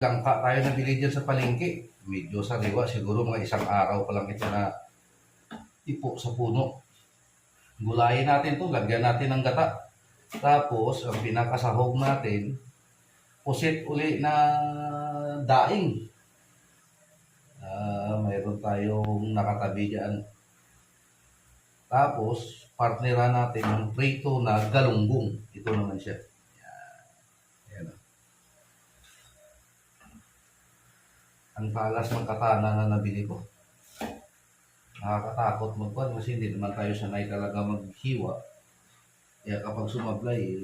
Langka tayo nabili dyan sa palengke. Medyo sariwa, siguro mga isang araw pa lang ito na ipo sa puno. Gulayin natin to, lagyan natin ng gata. Tapos, ang pinakasahog natin, pusit uli na daing. Mayroon tayong nakatabi dyan. Tapos, partneran natin ng prito na galunggong. Ito naman siya. Ayan. Ang talas ng katana na nabili ko. Nakakatakot magkuhan kasi hindi naman tayo sanay talaga maghiwa. Kaya kapag sumablay,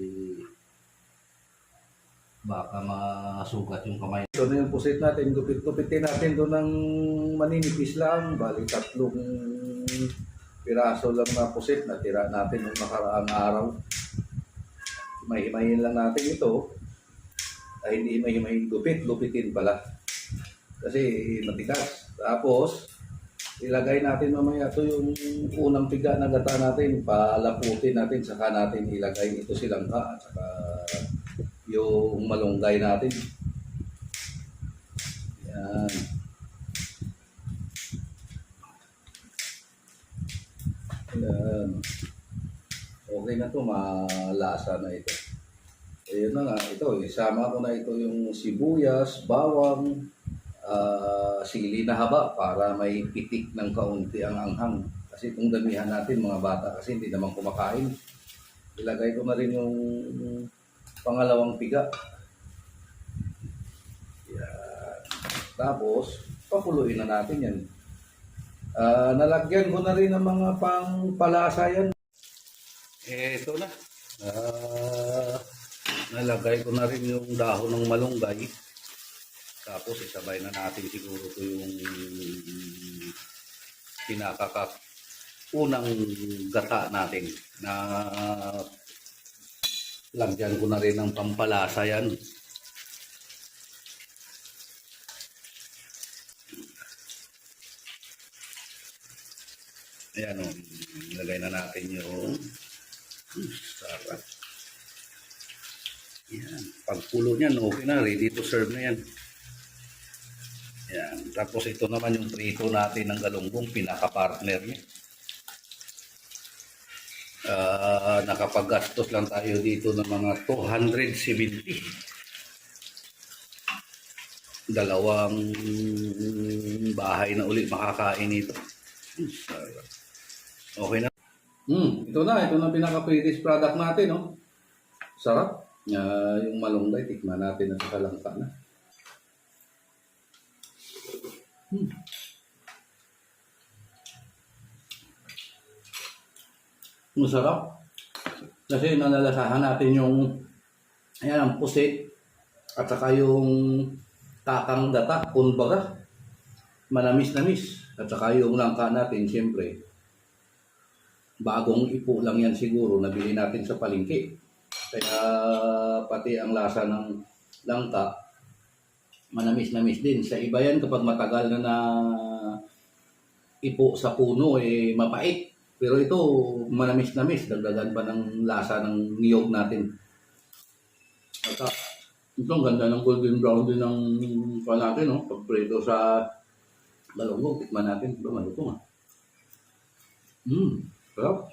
baka masugat yung kamay. Ito na yung pusit natin. Gupit-gupitin natin doon ng maninipis lang. Bali 3 piraso lang na pusit na tira natin ng nakaraang araw. Himay-himayin lang natin ito. Ay hindi himay-himayin gupitin pala. Kasi matigas. Tapos, ilagay natin mamaya ito yung unang piga na gata natin. Palaputin natin, saka natin ilagay ito silang ka. At saka yung malunggay natin. Yan. Yan. Okay na to, malasa na ito. Ayun na nga, ito, isama ko na ito yung sibuyas, bawang, sili na haba para may pitik ng kaunti ang anghang. Kasi kung damihan natin mga bata kasi hindi naman kumakain. Ilagay ko na rin yung pangalawang piga. Yan. Tapos, papuluin na natin yan. Nalagyan ko na rin ng mga pangpalasa yan. Ito na. Nalagay ko na rin yung dahon ng malunggay. Tapos isabay na natin siguro ito yung unang gata natin na lagyan ko na rin ng pampalasa yan. Ayan o, nilagay na natin yung sarap. Yan, pagpulo niyan, okay na, ready to serve na yan. Yan, tapos ito naman yung prito natin ng galunggong, pinaka-partner niya. Nakapaggastos lang tayo dito ng mga 270. Dalawang bahay na ulit makakain ito. Okay na. Ito na pinaka-prettiest product natin, no? Sarap. Yung malunggay, tikman natin at kalangka na. Masarap. Kasi nanalasahan natin yung ayan, ang pusit at saka yung takang gata, kumbaga manamis-namis. At saka yung langka natin, siyempre bagong ipo lang yan siguro, nabili natin sa palengke. Kaya pati ang lasa ng langka, manamis-namis din. Sa iba yan, kapag matagal na ipo sa puno, mapait. Pero ito, manamis-namis. Dagdagan pa ng lasa ng niyog natin. At ito, ang ganda ng golden brown din ng pa natin, no? Pagprito sa galunggong, tikman natin. Ito, malutong, Sarap.